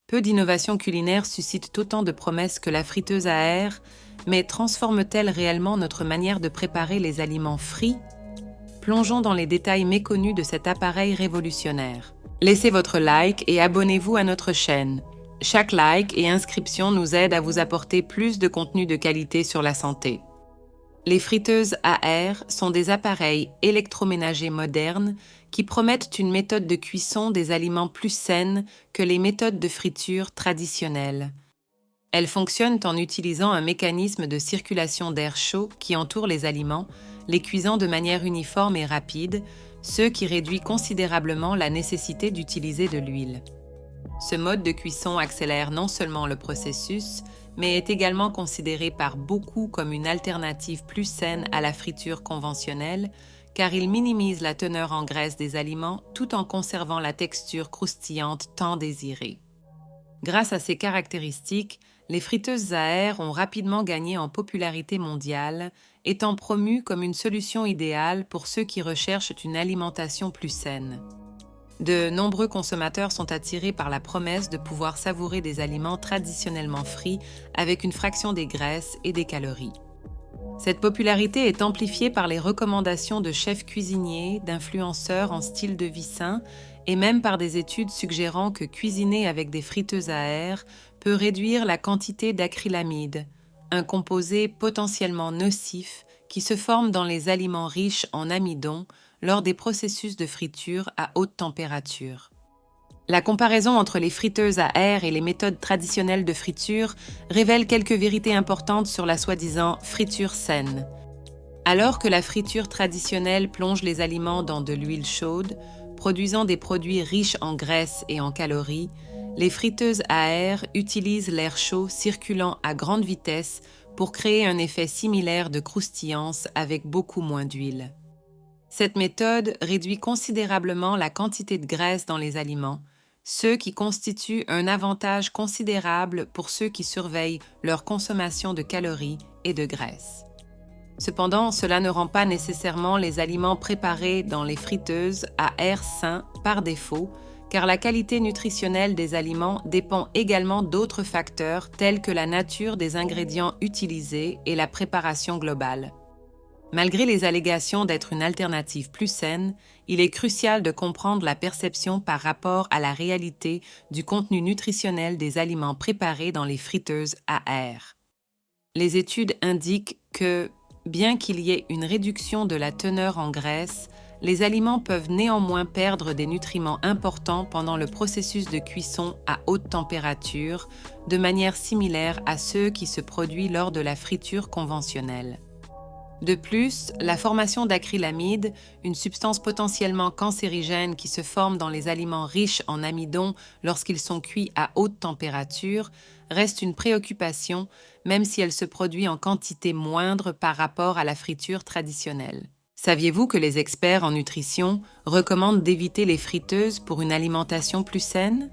Peu d'innovations culinaires suscitent autant de promesses que la friteuse à air, mais transforme-t-elle réellement notre manière de préparer les aliments frits? Plongeons dans les détails méconnus de cet appareil révolutionnaire. Laissez votre like et abonnez-vous à notre chaîne. Chaque like et inscription nous aide à vous apporter plus de contenu de qualité sur la santé. Les friteuses à air sont des appareils électroménagers modernes qui promettent une méthode de cuisson des aliments plus saine que les méthodes de friture traditionnelles. Elles fonctionnent en utilisant un mécanisme de circulation d'air chaud qui entoure les aliments, les cuisant de manière uniforme et rapide, ce qui réduit considérablement la nécessité d'utiliser de l'huile. Ce mode de cuisson accélère non seulement le processus, mais est également considéré par beaucoup comme une alternative plus saine à la friture conventionnelle, car il minimise la teneur en graisse des aliments tout en conservant la texture croustillante tant désirée. Grâce à ces caractéristiques, les friteuses à air ont rapidement gagné en popularité mondiale, étant promues comme une solution idéale pour ceux qui recherchent une alimentation plus saine. De nombreux consommateurs sont attirés par la promesse de pouvoir savourer des aliments traditionnellement frits avec une fraction des graisses et des calories. Cette popularité est amplifiée par les recommandations de chefs cuisiniers, d'influenceurs en style de vie sain et même par des études suggérant que cuisiner avec des friteuses à air peut réduire la quantité d'acrylamide, un composé potentiellement nocif qui se forme dans les aliments riches en amidon lors des processus de friture à haute température. La comparaison entre les friteuses à air et les méthodes traditionnelles de friture révèle quelques vérités importantes sur la soi-disant friture saine. Alors que la friture traditionnelle plonge les aliments dans de l'huile chaude, produisant des produits riches en graisses et en calories, les friteuses à air utilisent l'air chaud circulant à grande vitesse pour créer un effet similaire de croustillance avec beaucoup moins d'huile. Cette méthode réduit considérablement la quantité de graisse dans les aliments, ce qui constitue un avantage considérable pour ceux qui surveillent leur consommation de calories et de graisse. Cependant, cela ne rend pas nécessairement les aliments préparés dans les friteuses à air sains par défaut, car la qualité nutritionnelle des aliments dépend également d'autres facteurs tels que la nature des ingrédients utilisés et la préparation globale. Malgré les allégations d'être une alternative plus saine, il est crucial de comprendre la perception par rapport à la réalité du contenu nutritionnel des aliments préparés dans les friteuses à air. Les études indiquent que, bien qu'il y ait une réduction de la teneur en graisse, les aliments peuvent néanmoins perdre des nutriments importants pendant le processus de cuisson à haute température, de manière similaire à ceux qui se produisent lors de la friture conventionnelle. De plus, la formation d'acrylamide, une substance potentiellement cancérigène qui se forme dans les aliments riches en amidon lorsqu'ils sont cuits à haute température, reste une préoccupation, même si elle se produit en quantité moindre par rapport à la friture traditionnelle. Saviez-vous que les experts en nutrition recommandent d'éviter les friteuses pour une alimentation plus saine?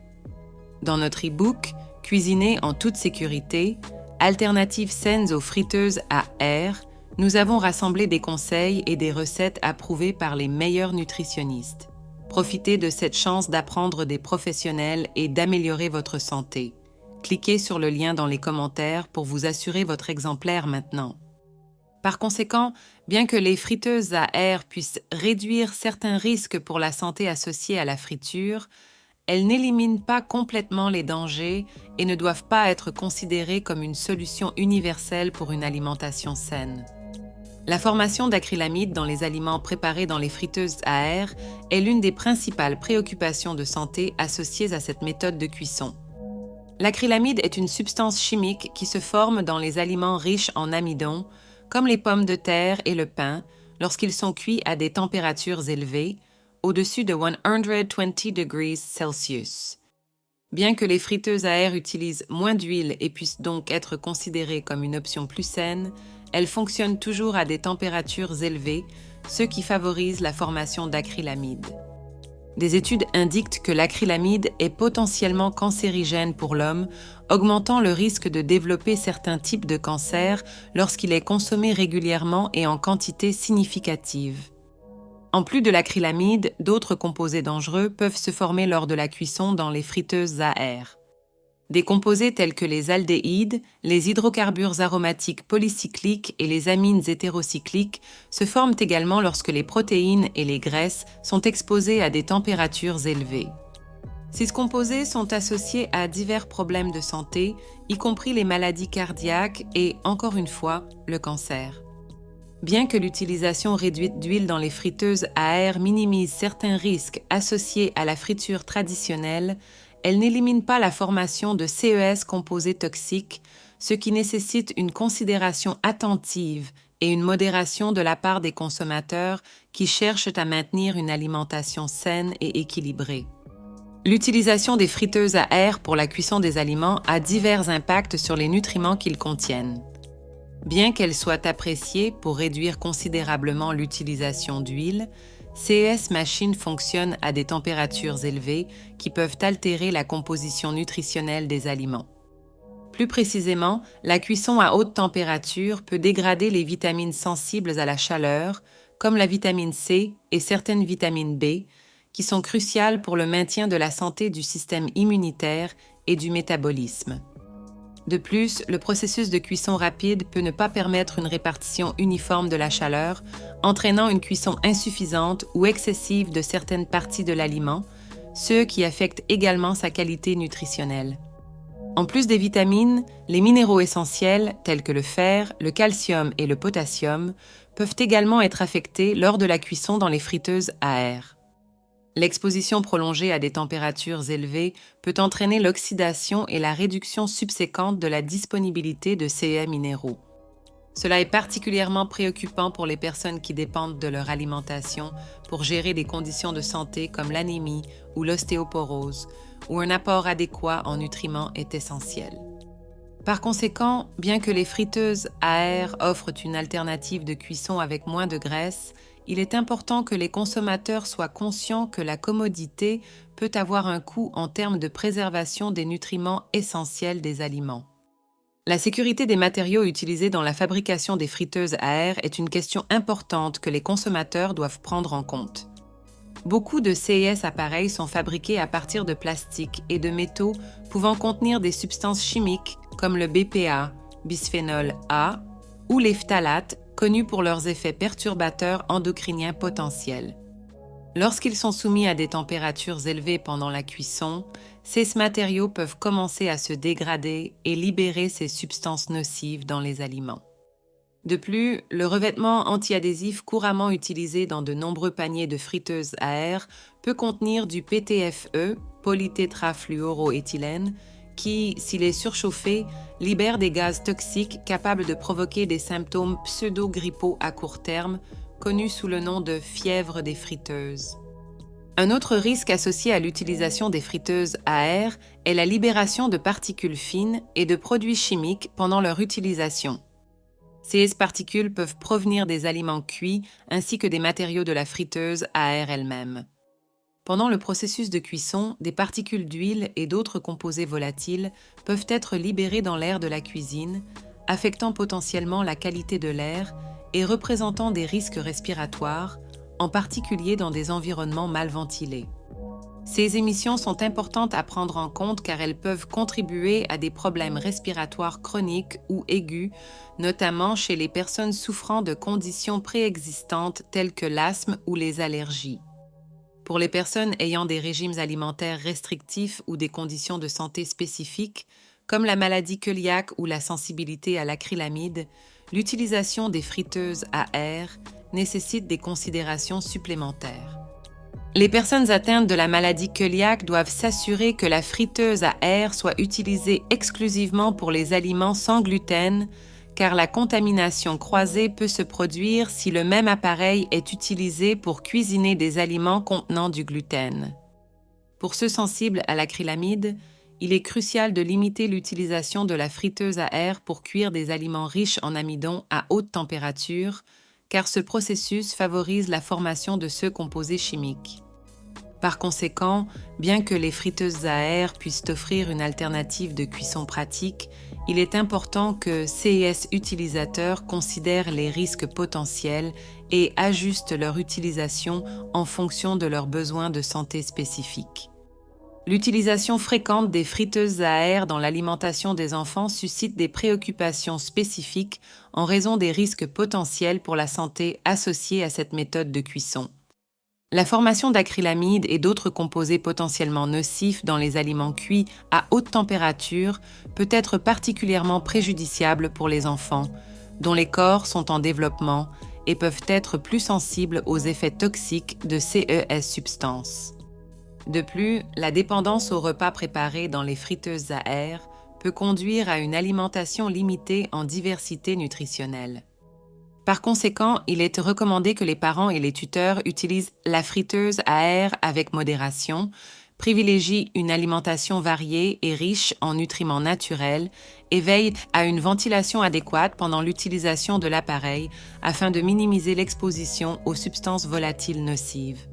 Dans notre e-book « Cuisiner en toute sécurité, alternatives saines aux friteuses à air », nous avons rassemblé des conseils et des recettes approuvées par les meilleurs nutritionnistes. Profitez de cette chance d'apprendre des professionnels et d'améliorer votre santé. Cliquez sur le lien dans les commentaires pour vous assurer votre exemplaire maintenant. Par conséquent, bien que les friteuses à air puissent réduire certains risques pour la santé associés à la friture, elles n'éliminent pas complètement les dangers et ne doivent pas être considérées comme une solution universelle pour une alimentation saine. La formation d'acrylamide dans les aliments préparés dans les friteuses à air est l'une des principales préoccupations de santé associées à cette méthode de cuisson. L'acrylamide est une substance chimique qui se forme dans les aliments riches en amidon, comme les pommes de terre et le pain, lorsqu'ils sont cuits à des températures élevées, au-dessus de 120 degrés Celsius. Bien que les friteuses à air utilisent moins d'huile et puissent donc être considérées comme une option plus saine, elles fonctionnent toujours à des températures élevées, ce qui favorise la formation d'acrylamide. Des études indiquent que l'acrylamide est potentiellement cancérigène pour l'homme, augmentant le risque de développer certains types de cancers lorsqu'il est consommé régulièrement et en quantité significative. En plus de l'acrylamide, d'autres composés dangereux peuvent se former lors de la cuisson dans les friteuses à air. Des composés tels que les aldéhydes, les hydrocarbures aromatiques polycycliques et les amines hétérocycliques se forment également lorsque les protéines et les graisses sont exposées à des températures élevées. Ces composés sont associés à divers problèmes de santé, y compris les maladies cardiaques et, encore une fois, le cancer. Bien que l'utilisation réduite d'huile dans les friteuses à air minimise certains risques associés à la friture traditionnelle, elle n'élimine pas la formation de CES composés toxiques, ce qui nécessite une considération attentive et une modération de la part des consommateurs qui cherchent à maintenir une alimentation saine et équilibrée. L'utilisation des friteuses à air pour la cuisson des aliments a divers impacts sur les nutriments qu'ils contiennent. Bien qu'elles soient appréciées pour réduire considérablement l'utilisation d'huile, CES machines fonctionnent à des températures élevées qui peuvent altérer la composition nutritionnelle des aliments. Plus précisément, la cuisson à haute température peut dégrader les vitamines sensibles à la chaleur, comme la vitamine C et certaines vitamines B, qui sont cruciales pour le maintien de la santé du système immunitaire et du métabolisme. De plus, le processus de cuisson rapide peut ne pas permettre une répartition uniforme de la chaleur, entraînant une cuisson insuffisante ou excessive de certaines parties de l'aliment, ce qui affecte également sa qualité nutritionnelle. En plus des vitamines, les minéraux essentiels tels que le fer, le calcium et le potassium peuvent également être affectés lors de la cuisson dans les friteuses à air. L'exposition prolongée à des températures élevées peut entraîner l'oxydation et la réduction subséquente de la disponibilité de ces minéraux. Cela est particulièrement préoccupant pour les personnes qui dépendent de leur alimentation pour gérer des conditions de santé comme l'anémie ou l'ostéoporose, où un apport adéquat en nutriments est essentiel. Par conséquent, bien que les friteuses à air offrent une alternative de cuisson avec moins de graisse, il est important que les consommateurs soient conscients que la commodité peut avoir un coût en termes de préservation des nutriments essentiels des aliments. La sécurité des matériaux utilisés dans la fabrication des friteuses à air est une question importante que les consommateurs doivent prendre en compte. Beaucoup de CES appareils sont fabriqués à partir de plastique et de métaux pouvant contenir des substances chimiques comme le BPA, bisphénol A, ou les phtalates, connus pour leurs effets perturbateurs endocriniens potentiels. Lorsqu'ils sont soumis à des températures élevées pendant la cuisson, ces matériaux peuvent commencer à se dégrader et libérer ces substances nocives dans les aliments. De plus, le revêtement antiadhésif couramment utilisé dans de nombreux paniers de friteuses à air peut contenir du PTFE, polytétrafluoroéthylène, qui, s'il est surchauffé, libère des gaz toxiques capables de provoquer des symptômes pseudo-grippaux à court terme, connus sous le nom de fièvre des friteuses. Un autre risque associé à l'utilisation des friteuses à air est la libération de particules fines et de produits chimiques pendant leur utilisation. Ces particules peuvent provenir des aliments cuits ainsi que des matériaux de la friteuse à air elle-même. Pendant le processus de cuisson, des particules d'huile et d'autres composés volatiles peuvent être libérés dans l'air de la cuisine, affectant potentiellement la qualité de l'air et représentant des risques respiratoires, en particulier dans des environnements mal ventilés. Ces émissions sont importantes à prendre en compte car elles peuvent contribuer à des problèmes respiratoires chroniques ou aigus, notamment chez les personnes souffrant de conditions préexistantes telles que l'asthme ou les allergies. Pour les personnes ayant des régimes alimentaires restrictifs ou des conditions de santé spécifiques, comme la maladie cœliaque ou la sensibilité à l'acrylamide, l'utilisation des friteuses à air nécessite des considérations supplémentaires. Les personnes atteintes de la maladie cœliaque doivent s'assurer que la friteuse à air soit utilisée exclusivement pour les aliments sans gluten, car la contamination croisée peut se produire si le même appareil est utilisé pour cuisiner des aliments contenant du gluten. Pour ceux sensibles à l'acrylamide, il est crucial de limiter l'utilisation de la friteuse à air pour cuire des aliments riches en amidon à haute température, car ce processus favorise la formation de ce composé chimique. Par conséquent, bien que les friteuses à air puissent offrir une alternative de cuisson pratique, il est important que CES utilisateurs considèrent les risques potentiels et ajustent leur utilisation en fonction de leurs besoins de santé spécifiques. L'utilisation fréquente des friteuses à air dans l'alimentation des enfants suscite des préoccupations spécifiques en raison des risques potentiels pour la santé associés à cette méthode de cuisson. La formation d'acrylamide et d'autres composés potentiellement nocifs dans les aliments cuits à haute température peut être particulièrement préjudiciable pour les enfants, dont les corps sont en développement et peuvent être plus sensibles aux effets toxiques de ces substances. De plus, la dépendance aux repas préparés dans les friteuses à air peut conduire à une alimentation limitée en diversité nutritionnelle. Par conséquent, il est recommandé que les parents et les tuteurs utilisent la friteuse à air avec modération, privilégient une alimentation variée et riche en nutriments naturels et veillent à une ventilation adéquate pendant l'utilisation de l'appareil afin de minimiser l'exposition aux substances volatiles nocives.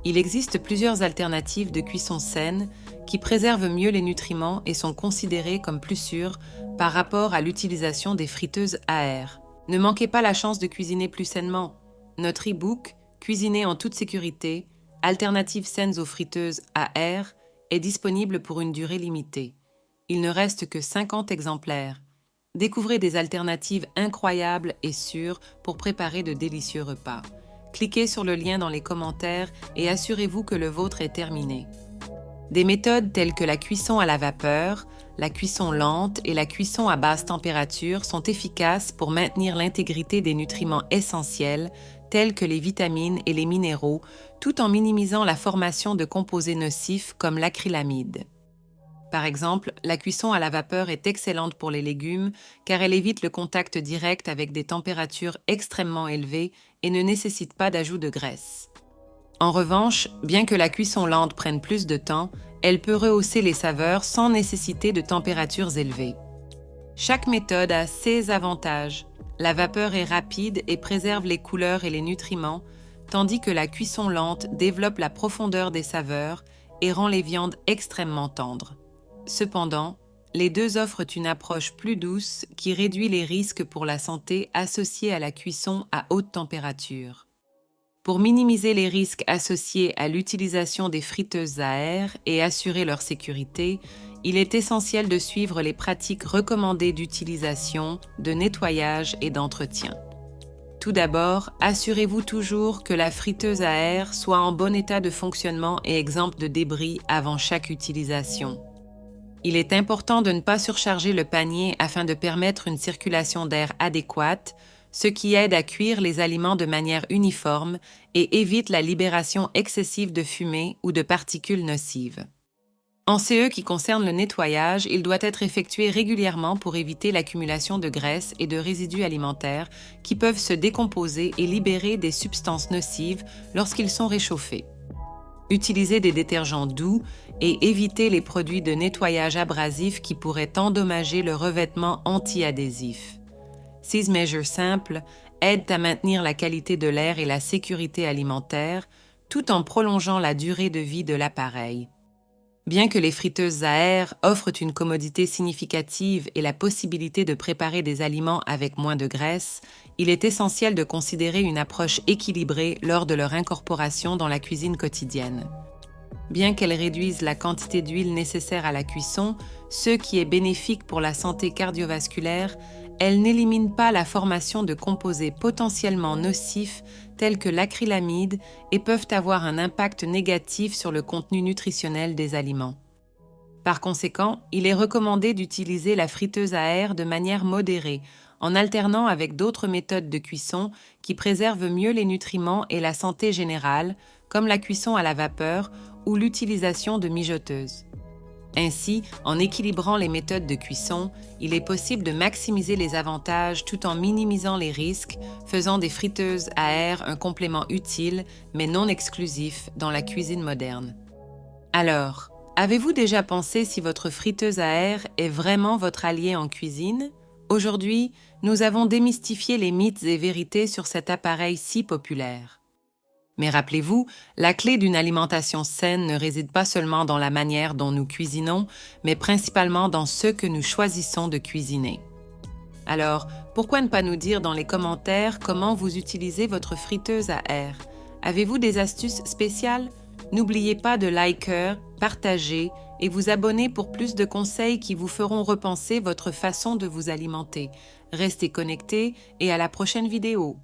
Il existe plusieurs alternatives de cuisson saine qui préservent mieux les nutriments et sont considérées comme plus sûres par rapport à l'utilisation des friteuses à air. Ne manquez pas la chance de cuisiner plus sainement. Notre e-book « Cuisiner en toute sécurité, alternatives saines aux friteuses à air » est disponible pour une durée limitée. Il ne reste que 50 exemplaires. Découvrez des alternatives incroyables et sûres pour préparer de délicieux repas. Cliquez sur le lien dans les commentaires et assurez-vous que le vôtre est terminé. Des méthodes telles que la cuisson à la vapeur, la cuisson lente et la cuisson à basse température sont efficaces pour maintenir l'intégrité des nutriments essentiels tels que les vitamines et les minéraux, tout en minimisant la formation de composés nocifs comme l'acrylamide. Par exemple, la cuisson à la vapeur est excellente pour les légumes car elle évite le contact direct avec des températures extrêmement élevées et ne nécessite pas d'ajout de graisse. En revanche, bien que la cuisson lente prenne plus de temps, elle peut rehausser les saveurs sans nécessiter de températures élevées. Chaque méthode a ses avantages. La vapeur est rapide et préserve les couleurs et les nutriments, tandis que la cuisson lente développe la profondeur des saveurs et rend les viandes extrêmement tendres. Cependant, les deux offrent une approche plus douce qui réduit les risques pour la santé associés à la cuisson à haute température. Pour minimiser les risques associés à l'utilisation des friteuses à air et assurer leur sécurité, il est essentiel de suivre les pratiques recommandées d'utilisation, de nettoyage et d'entretien. Tout d'abord, assurez-vous toujours que la friteuse à air soit en bon état de fonctionnement et exempte de débris avant chaque utilisation. Il est important de ne pas surcharger le panier afin de permettre une circulation d'air adéquate, ce qui aide à cuire les aliments de manière uniforme et évite la libération excessive de fumée ou de particules nocives. En ce qui concerne le nettoyage, il doit être effectué régulièrement pour éviter l'accumulation de graisse et de résidus alimentaires qui peuvent se décomposer et libérer des substances nocives lorsqu'ils sont réchauffés. Utilisez des détergents doux et évitez les produits de nettoyage abrasifs qui pourraient endommager le revêtement anti-adhésif. Ces mesures simples aident à maintenir la qualité de l'air et la sécurité alimentaire tout en prolongeant la durée de vie de l'appareil. Bien que les friteuses à air offrent une commodité significative et la possibilité de préparer des aliments avec moins de graisse, il est essentiel de considérer une approche équilibrée lors de leur incorporation dans la cuisine quotidienne. Bien qu'elles réduisent la quantité d'huile nécessaire à la cuisson, ce qui est bénéfique pour la santé cardiovasculaire, elles n'éliminent pas la formation de composés potentiellement nocifs tels que l'acrylamide et peuvent avoir un impact négatif sur le contenu nutritionnel des aliments. Par conséquent, il est recommandé d'utiliser la friteuse à air de manière modérée, en alternant avec d'autres méthodes de cuisson qui préservent mieux les nutriments et la santé générale, comme la cuisson à la vapeur ou l'utilisation de mijoteuses. Ainsi, en équilibrant les méthodes de cuisson, il est possible de maximiser les avantages tout en minimisant les risques, faisant des friteuses à air un complément utile, mais non exclusif, dans la cuisine moderne. Alors, avez-vous déjà pensé si votre friteuse à air est vraiment votre allié en cuisine? Aujourd'hui, nous avons démystifié les mythes et vérités sur cet appareil si populaire. Mais rappelez-vous, la clé d'une alimentation saine ne réside pas seulement dans la manière dont nous cuisinons, mais principalement dans ce que nous choisissons de cuisiner. Alors, pourquoi ne pas nous dire dans les commentaires comment vous utilisez votre friteuse à air? Avez-vous des astuces spéciales? N'oubliez pas de liker, partager et vous abonner pour plus de conseils qui vous feront repenser votre façon de vous alimenter. Restez connectés et à la prochaine vidéo.